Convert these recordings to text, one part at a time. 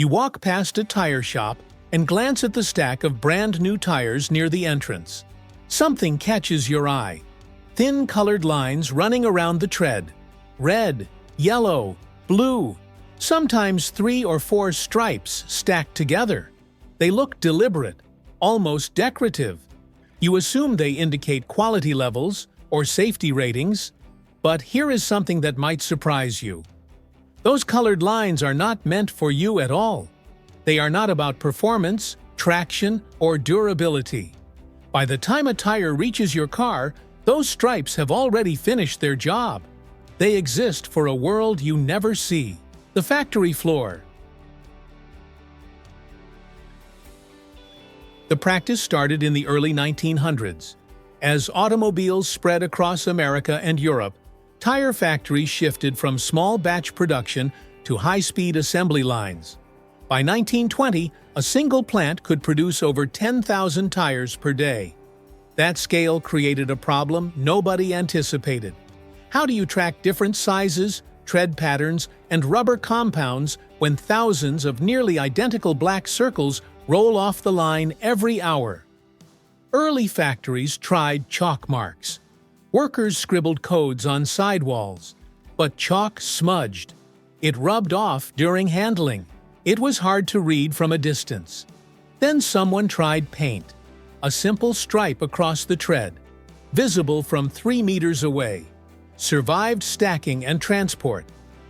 You walk past a tire shop and glance at the stack of brand new tires near the entrance. Something catches your eye. Thin colored lines running around the tread. Red, yellow, blue, sometimes 3 or 4 stripes stacked together. They look deliberate, almost decorative. You assume they indicate quality levels or safety ratings, but here is something that might surprise you. Those colored lines are not meant for you at all. They are not about performance, traction, or durability. By the time a tire reaches your car, those stripes have already finished their job. They exist for a world you never see, the factory floor. The practice started in the early 1900s. As automobiles spread across America and Europe, tire factories shifted from small batch production to high-speed assembly lines. By 1920, a single plant could produce over 10,000 tires per day. That scale created a problem nobody anticipated. How do you track different sizes, tread patterns, and rubber compounds when thousands of nearly identical black circles roll off the line every hour? Early factories tried chalk marks. Workers scribbled codes on sidewalls, but chalk smudged. It rubbed off during handling. It was hard to read from a distance. Then someone tried paint, a simple stripe across the tread, visible from 3 meters away. Survived stacking and transport.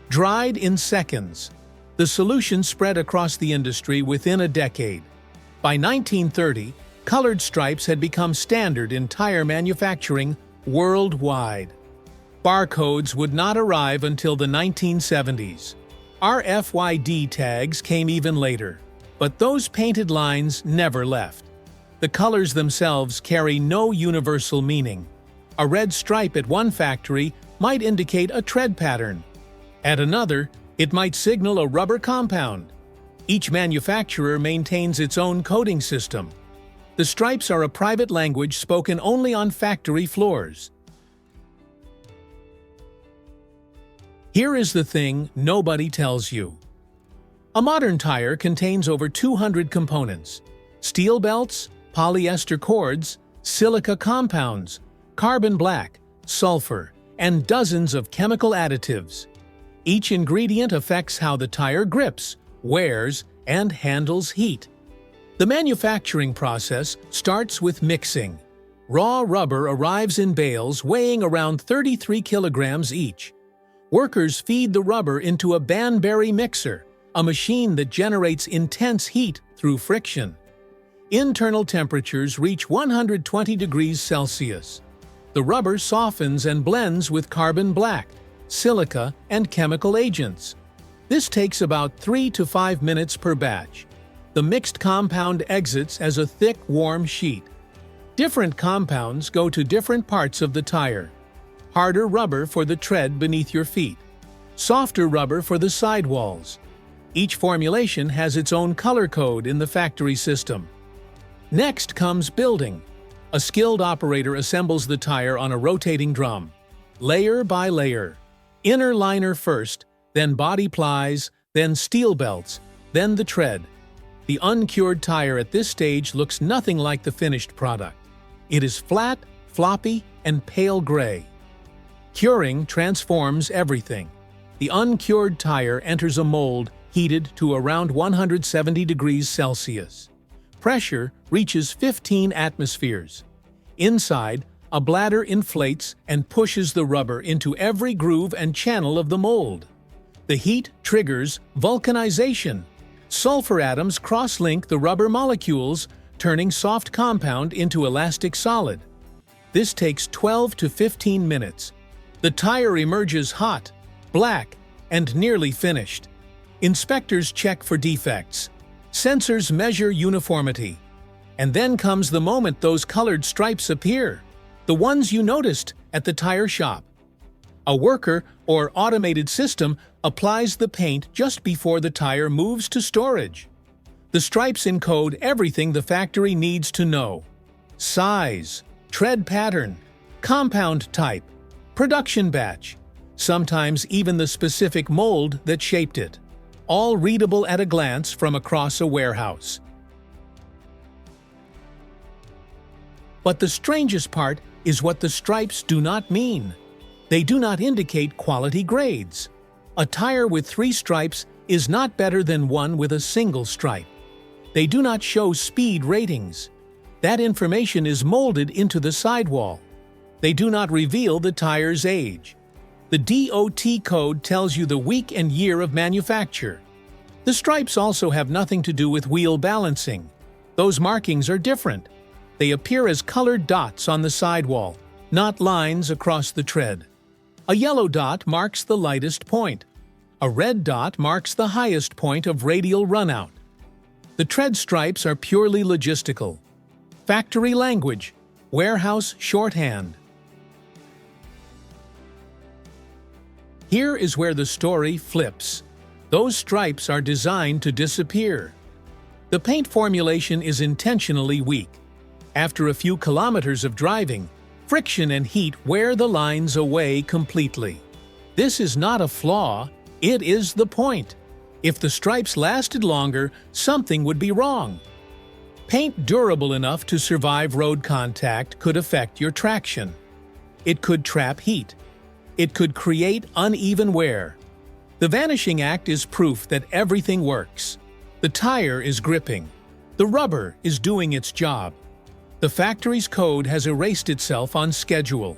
Dried in seconds. The solution spread across the industry within a decade. By 1930, colored stripes had become standard in tire manufacturing worldwide. Barcodes would not arrive until the 1970s. RFID tags came even later, but those painted lines never left. The colors themselves carry no universal meaning. A red stripe at one factory might indicate a tread pattern. At another, it might signal a rubber compound. Each manufacturer maintains its own coding system. The stripes are a private language spoken only on factory floors. Here is the thing nobody tells you. A modern tire contains over 200 components: steel belts, polyester cords, silica compounds, carbon black, sulfur, and dozens of chemical additives. Each ingredient affects how the tire grips, wears, and handles heat. The manufacturing process starts with mixing. Raw rubber arrives in bales weighing around 33 kilograms each. Workers feed the rubber into a Banbury mixer, a machine that generates intense heat through friction. Internal temperatures reach 120 degrees Celsius. The rubber softens and blends with carbon black, silica, and chemical agents. This takes about 3 to 5 minutes per batch. The mixed compound exits as a thick, warm sheet. Different compounds go to different parts of the tire. Harder rubber for the tread beneath your feet. Softer rubber for the sidewalls. Each formulation has its own color code in the factory system. Next comes building. A skilled operator assembles the tire on a rotating drum, layer by layer. Inner liner first, then body plies, then steel belts, then the tread. The uncured tire at this stage looks nothing like the finished product. It is flat, floppy, and pale gray. Curing transforms everything. The uncured tire enters a mold heated to around 170 degrees Celsius. Pressure reaches 15 atmospheres. Inside, a bladder inflates and pushes the rubber into every groove and channel of the mold. The heat triggers vulcanization. Sulfur atoms cross-link the rubber molecules, turning soft compound into elastic solid. This takes 12 to 15 minutes. The tire emerges hot, black, and nearly finished. Inspectors check for defects. Sensors measure uniformity. And then comes the moment those colored stripes appear, the ones you noticed at the tire shop. A worker or automated system applies the paint just before the tire moves to storage. The stripes encode everything the factory needs to know: size, tread pattern, compound type, production batch, sometimes even the specific mold that shaped it. all readable at a glance from across a warehouse. But the strangest part is what the stripes do not mean. They do not indicate quality grades. A tire with 3 stripes is not better than one with a single stripe. They do not show speed ratings. That information is molded into the sidewall. They do not reveal the tire's age. The DOT code tells you the week and year of manufacture. The stripes also have nothing to do with wheel balancing. Those markings are different. They appear as colored dots on the sidewall, not lines across the tread. A yellow dot marks the lightest point. A red dot marks the highest point of radial runout. The tread stripes are purely logistical. Factory language, warehouse shorthand. Here is where the story flips. Those stripes are designed to disappear. The paint formulation is intentionally weak. After a few kilometers of driving, friction and heat wear the lines away completely. This is not a flaw, it is the point. If the stripes lasted longer, something would be wrong. Paint durable enough to survive road contact could affect your traction. It could trap heat. It could create uneven wear. The Vanishing Act is proof that everything works. The tire is gripping. The rubber is doing its job. The factory's code has erased itself on schedule.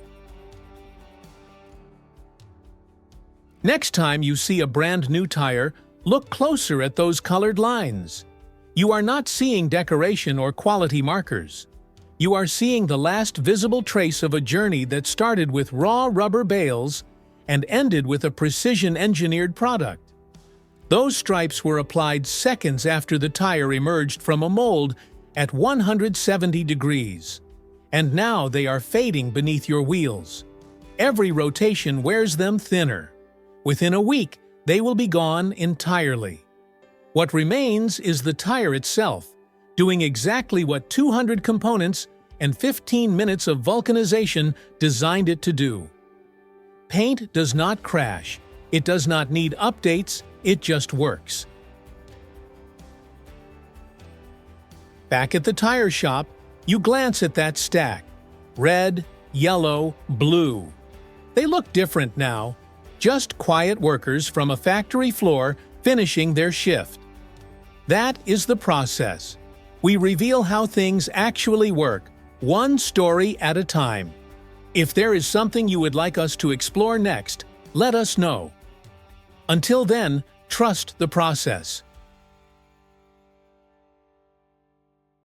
Next time you see a brand new tire, look closer at those colored lines. You are not seeing decoration or quality markers. You are seeing the last visible trace of a journey that started with raw rubber bales and ended with a precision-engineered product. Those stripes were applied seconds after the tire emerged from a mold at 170 degrees. And now they are fading beneath your wheels. Every rotation wears them thinner. Within a week, they will be gone entirely. What remains is the tire itself, doing exactly what 200 components and 15 minutes of vulcanization designed it to do. Paint does not crash. It does not need updates. It just works. Back at the tire shop, you glance at that stack. Red, yellow, blue. They look different now. Just quiet workers from a factory floor finishing their shift. That is the process. We reveal how things actually work, one story at a time. If there is something you would like us to explore next, let us know. Until then, trust the process.